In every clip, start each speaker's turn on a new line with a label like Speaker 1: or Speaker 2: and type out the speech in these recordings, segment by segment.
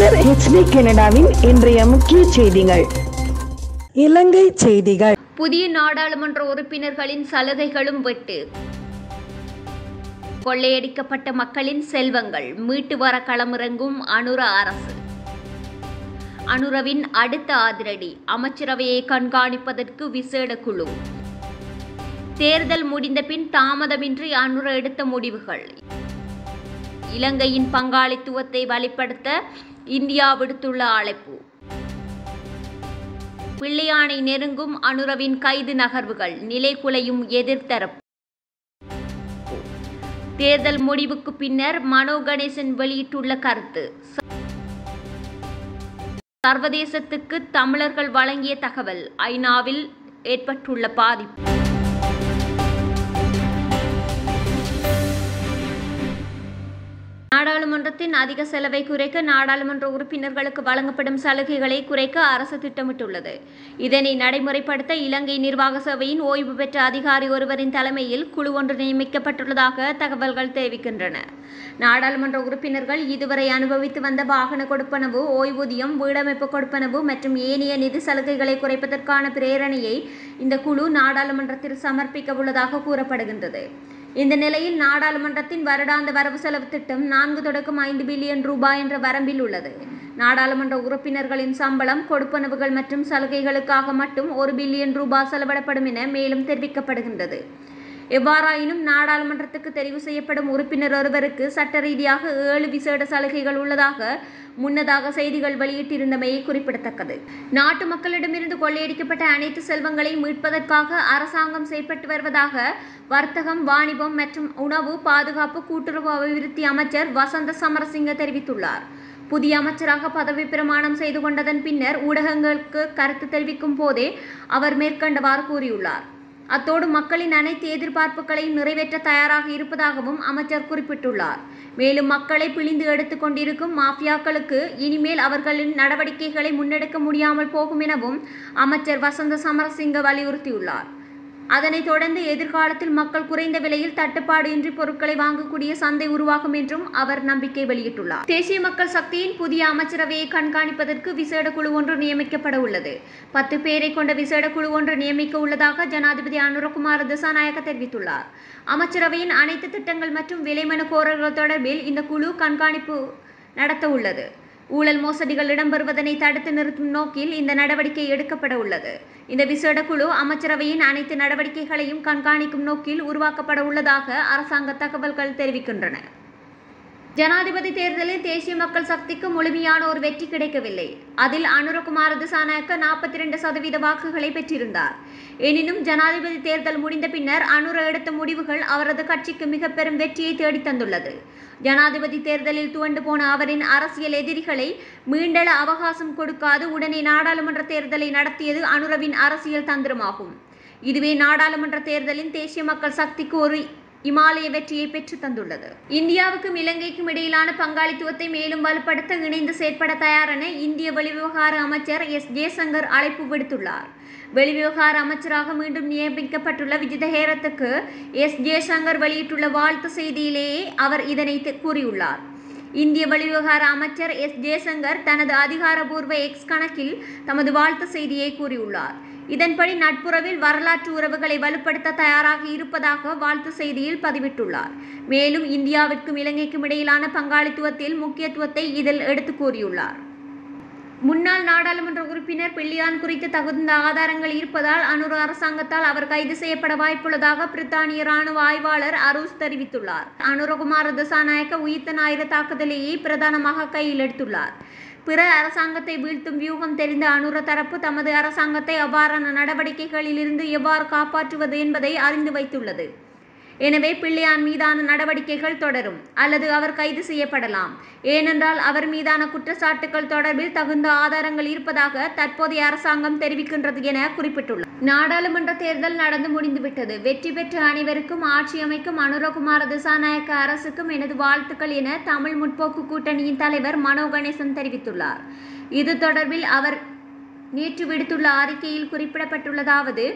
Speaker 1: மலர் HD கனடாவின் இன்றைய முக்கிய செய்திகள். இலங்கை செய்திகள்.
Speaker 2: புதிய நாடாளுமன்ற உறுப்பினர்களின் சலுகைகளும் வெட்டு. கொள்ளையடிக்கப்பட்ட மக்களின் செல்வங்கள் மீட்டு வர களமிறங்கும் அனுர அரசு. அனுரவின் அடுத்த அதிரடி, அமைச்சரவையை கண்காணிப்பதற்கு விசேட குழு. தேர்தல் முடிந்த பின் தாமதமின்றி அனுர எடுத்த முடிவுகள். இலங்கையின் பங்காளித்துவத்தை வலுப்படுத்த இந்தியா விடுத்துள்ள அழைப்பு. பிள்ளையானை நெருங்கும் அனுரவின் கைது நகர்வுகள், நிலைகுலையும் எதிர்த்தரப்பு. தேர்தல் முடிவுக்கு பின்னர் மனோ கணேசன் வெளியிட்டுள்ள கருத்து. சர்வதேசத்துக்கு தமிழர்கள் வழங்கிய தகவல், ஐநாவில் ஏற்பட்டுள்ள பாதிப்பு. நாடாளுமன்றத்தின் அதிக செலவை குறைக்க நாடாளுமன்ற உறுப்பினர்களுக்கு வழங்கப்படும் சலுகைகளை குறைக்க அரசு திட்டமிட்டுள்ளது. இதனை நடைமுறைப்படுத்த இலங்கை நிர்வாக சபையின் ஓய்வு பெற்ற அதிகாரி ஒருவரின் தலைமையில் குழு ஒன்று நியமிக்கப்பட்டுள்ளதாக தகவல்கள் தெரிவிக்கின்றன. நாடாளுமன்ற உறுப்பினர்கள் இதுவரை அனுபவித்து வந்த வாகன கொடுப்பனவு, ஓய்வூதியம், வீடமைப்பு கொடுப்பனவு மற்றும் ஏனைய நிதி சலுகைகளை குறைப்பதற்கான பிரேரணையை இந்த குழு நாடாளுமன்றத்தில் சமர்ப்பிக்க உள்ளதாக கூறப்படுகின்றது. இந்த நிலையில் நாடாளுமன்றத்தின் வருடாந்த வரவு செலவு திட்டம் 4 தொடக்கம் 5 பில்லியன் ரூபாய் என்ற வரம்பில் உள்ளது. நாடாளுமன்ற உறுப்பினர்களின் சம்பளம், கொடுப்பனவுகள் மற்றும் சலுகைகளுக்காக மட்டும் 1 பில்லியன் ரூபாய் செலவிடப்படும் என மேலும் தெரிவிக்கப்படுகின்றது. எவ்வாறாயினும் நாடாளுமன்றத்துக்கு தெரிவு செய்யப்படும் உறுப்பினர் ஒருவருக்கு சட்ட ரீதியாக 7 விசேட சலுகைகள் உள்ளதாக முன்னதாக செய்திகள் வெளியிட்டிருந்தமை குறிப்பிடத்தக்கது. நாட்டு மக்களிடமிருந்து கொள்ளையடிக்கப்பட்ட அனைத்து செல்வங்களையும் மீட்பதற்காக அரசாங்கம் செயற்பட்டு வருவதாக வர்த்தகம், வாணிபம் மற்றும் உணவு பாதுகாப்பு கூட்டுறவு அபிவிருத்தி அமைச்சர் வசந்த சமரசிங்க தெரிவித்துள்ளார். புதிய அமைச்சராக பதவி பிரமாணம் செய்து கொண்டதன் பின்னர் ஊடகங்களுக்கு கருத்து தெரிவிக்கும் போதே அவர் மேற்கண்டவாறு கூறியுள்ளார். அத்தோடு மக்களின் அனைத்து எதிர்பார்ப்புகளையும் நிறைவேற்ற தயாராக இருப்பதாகவும் அமைச்சர் குறிப்பிட்டுள்ளார். மேலும் மக்களை பிழிந்து எடுத்துக் கொண்டிருக்கும் மாஃபியாக்களுக்கு இனிமேல் அவர்களின் நடவடிக்கைகளை முன்னெடுக்க முடியாமல் போகும் எனவும் அமைச்சர் வசந்த சமரசிங்க வலியுறுத்தியுள்ளார். அதனைத் தொடர்ந்து எதிர்காலத்தில் மக்கள் குறைந்த விலையில் தட்டுப்பாடு இன்றி பொருட்களை வாங்கக்கூடிய சந்தை உருவாகும் என்றும் அவர் நம்பிக்கை வெளியிட்டுள்ளார். தேசிய மக்கள் சக்தியின் புதிய அமைச்சரவையை கண்காணிப்பதற்கு விசேட குழு ஒன்று நியமிக்கப்பட உள்ளது. 10 பேரை கொண்ட விசேட குழு ஒன்று நியமிக்க உள்ளதாக ஜனாதிபதி அனுரகுமார திசாநாயக்க தெரிவித்துள்ளார். அமைச்சரவையின் அனைத்து திட்டங்கள் மற்றும் விலைமனு கோரல்கள் தொடர்பில் இந்த குழு கண்காணிப்பு நடத்த உள்ளது. ஊழல் மோசடிகள் இடம்பெறுவதனை தடுத்து நிறுத்தும் நோக்கில் இந்த நடவடிக்கை எடுக்கப்பட உள்ளது. இந்த விசேட குழு அமைச்சரவையின் அனைத்து நடவடிக்கைகளையும் கண்காணிக்கும் நோக்கில் உருவாக்கப்பட உள்ளதாக அரசாங்க தகவல்கள் தெரிவிக்கின்றன. ஜனாதிபதி தேர்தலில் தேசிய மக்கள் சக்திக்கு முழுமையான ஒரு வெற்றி கிடைக்கவில்லை. அதில் அனுரகுமார திசாநாயக்க 42% வாக்குகளை பெற்றிருந்தார். எனினும் ஜனாதிபதி தேர்தல் முடிந்த பின்னர் அனுர எடுத்த முடிவுகள் அவரது கட்சிக்கு மிக பெரும் வெற்றியை தேடித்தந்துள்ளது. ஜனாதிபதி தேர்தலில் துவண்டு போன அவரின் அரசியல் எதிரிகளை மீண்டெழ அவகாசம் கொடுக்காது உடனே நாடாளுமன்ற தேர்தலை நடத்தியது அனுரவின் அரசியல் தந்திரமாகும். இதுவே நாடாளுமன்ற தேர்தலின் தேசிய மக்கள் சக்திக்கு ஒரு இமாலய வெற்றியை பெற்று தந்துள்ளது. இந்தியாவுக்கும் இலங்கைக்கும் இடையிலான பங்காளித்துவத்தை மேலும் வலுப்படுத்த இணைந்து செயற்பட தயார் என இந்திய வெளிவிவகார அமைச்சர் ஜெய்சங்கர் அழைப்பு விடுத்துள்ளார். வெளிவிவகார அமைச்சராக மீண்டும் நியமிக்கப்பட்டுள்ள விஜித ஹேரத்துக்கு ஜெய்சங்கர் வெளியிட்டுள்ள வாழ்த்து செய்தியிலேயே அவர் இதனை கூறியுள்ளார். இந்திய வெளிவிவகார அமைச்சர் ஜெய்சங்கர் தனது அதிகாரபூர்வ எக்ஸ் கணக்கில் தமது வாழ்த்து செய்தியை கூறியுள்ளார். இதன்படி நட்புறவில் வரலாற்று உறவுகளை வலுப்படுத்த தயாராக இருப்பதாக வாழ்த்து செய்தியில் பதிவிட்டுள்ளார். மேலும் இந்தியாவிற்கும் இலங்கைக்கும் இடையிலான பங்காளித்துவத்தில் முக்கியத்துவத்தை இதில் எடுத்து கூறியுள்ளார். முன்னாள் நாடாளுமன்ற உறுப்பினர் பிள்ளையான் குறித்து தகுந்த ஆதாரங்கள் இருப்பதால் அனுர அரசாங்கத்தால் அவர் கைது செய்யப்பட வாய்ப்புள்ளதாக பிரித்தானிய ராணுவ ஆய்வாளர் அரூஸ் தெரிவித்துள்ளார். அனுரகுமார திசாநாயக்க உயிர்த்த ஞாயிறு தாக்குதலையே பிரதானமாக கையில் எடுத்துள்ளார். பிற அரசாங்கத்தை வீழ்த்தும் வியூகம் தெரிந்த அனுர தரப்பு தமது அரசாங்கத்தை அவ்வாறான நடவடிக்கைகளில் இருந்து எவ்வாறு காப்பாற்றுவது என்பதை அறிந்து வைத்துள்ளது. எனவே பிள்ளையான் மீதான நடவடிக்கைகள் தொடரும் அல்லது அவர் கைது செய்யப்படலாம். ஏனென்றால் அவர் மீதான குற்றச்சாட்டுகள் தொடர்பில் தகுந்த ஆதாரங்கள் இருப்பதாக தற்போதைய அரசாங்கம் தெரிவிக்கின்றது என குறிப்பிட்டுள்ளார். நாடாளுமன்ற தேர்தல் நடந்து முடிந்துவிட்டது. வெற்றி பெற்ற அனைவருக்கும் ஆட்சி அமைக்கும் அனுரகுமார திசாநாயக்க அரசுக்கும் எனது வாழ்த்துக்கள் என தமிழ் முற்போக்கு கூட்டணியின் தலைவர் மனோ கணேசன் தெரிவித்துள்ளார். இது தொடர்பில் அவர் நேற்று விடுத்துள்ள அறிக்கையில் குறிப்பிடப்பட்டுள்ளதாவது: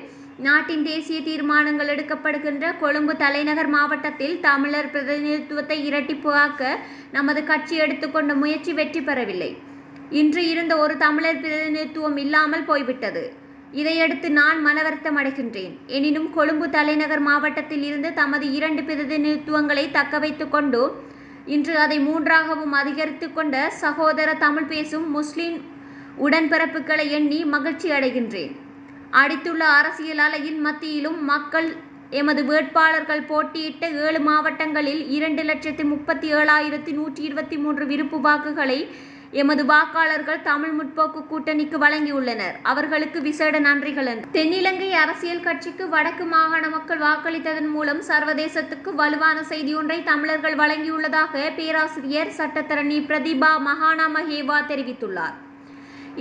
Speaker 2: நாட்டின் தேசிய தீர்மானங்கள் எடுக்கப்படுகின்ற கொழும்பு தலைநகர் மாவட்டத்தில் தமிழர் பிரதிநிதித்துவத்தை இரட்டிப்பாக்க நமது கட்சி எடுத்துக்கொண்ட முயற்சி வெற்றி பெறவில்லை. இன்று இருந்த ஒரு தமிழர் பிரதிநிதித்துவம் இல்லாமல் போய்விட்டது. இதையடுத்து நான் மனவருத்தம் அடைகின்றேன். எனினும் கொழும்பு தலைநகர் மாவட்டத்தில் இருந்து தமது 2 பிரதிநிதித்துவங்களை தக்க வைத்துக் கொண்டு இன்று அதை 3ஆகவும் அதிகரித்து கொண்ட சகோதர தமிழ் பேசும் முஸ்லிம் உடன்பிறப்புகளை எண்ணி மகிழ்ச்சி அடைகின்றேன். அடித்துள்ள அரசியல் அலையின் மத்தியிலும் மக்கள் எமது வேட்பாளர்கள் போட்டியிட்ட 7 மாவட்டங்களில் 2,37,123 விருப்பு வாக்குகளை எமது வாக்காளர்கள் தமிழ் முற்போக்கு கூட்டணிக்கு வழங்கியுள்ளனர். அவர்களுக்கு விசேட நன்றிகள். தென்னிலங்கை அரசியல் கட்சிக்கு வடக்கு மாகாண மக்கள் வாக்களித்ததன் மூலம் சர்வதேசத்துக்கு வலுவான செய்தி ஒன்றை தமிழர்கள் வழங்கியுள்ளதாக பேராசிரியர் சட்டத்தரணி பிரதிபா மகாநாமஹேவா தெரிவித்துள்ளார்.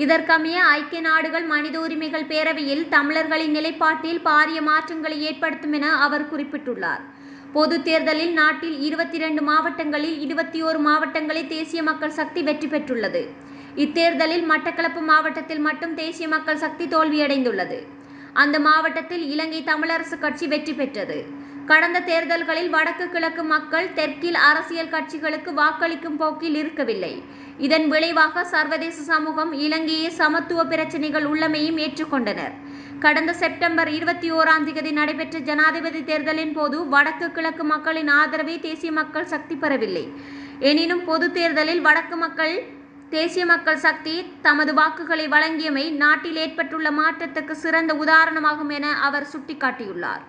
Speaker 2: இதற்கமைய ஐக்கிய நாடுகள் மனித உரிமைகள் பேரவையில் தமிழர்களின் நிலைப்பாட்டில் பாரிய மாற்றங்களை ஏற்படுத்தும் என அவர் குறிப்பிட்டுள்ளார். பொது தேர்தலில் நாட்டில் 22 மாவட்டங்களில் 21 மாவட்டங்களில் தேசிய மக்கள் சக்தி வெற்றி பெற்றுள்ளது. இத்தேர்தலில் மட்டக்களப்பு மாவட்டத்தில் மட்டும் தேசிய மக்கள் சக்தி தோல்வியடைந்துள்ளது. அந்த மாவட்டத்தில் இலங்கை தமிழரசு கட்சி வெற்றி பெற்றது. கடந்த தேர்தல்களில் வடக்கு கிழக்கு மக்கள் தெற்கில் அரசியல் கட்சிகளுக்கு வாக்களிக்கும் போக்கில் இருக்கவில்லை. இதன் விளைவாக சர்வதேச சமூகம் இலங்கையை சமத்துவ பிரச்சினைகள் உள்ளமையும் ஏற்றுக்கொண்டனர். கடந்த செப்டம்பர் 21 நடைபெற்ற ஜனாதிபதி தேர்தலின் போது வடக்கு கிழக்கு மக்களின் ஆதரவை தேசிய மக்கள் சக்தி பெறவில்லை. எனினும் பொது தேர்தலில் வடக்கு மக்கள் தேசிய மக்கள் சக்தி தமது வாக்குகளை வழங்கியமை நாட்டில் ஏற்பட்டுள்ள மாற்றத்துக்கு சிறந்த உதாரணமாகும் என அவர் சுட்டிக்காட்டியுள்ளார்.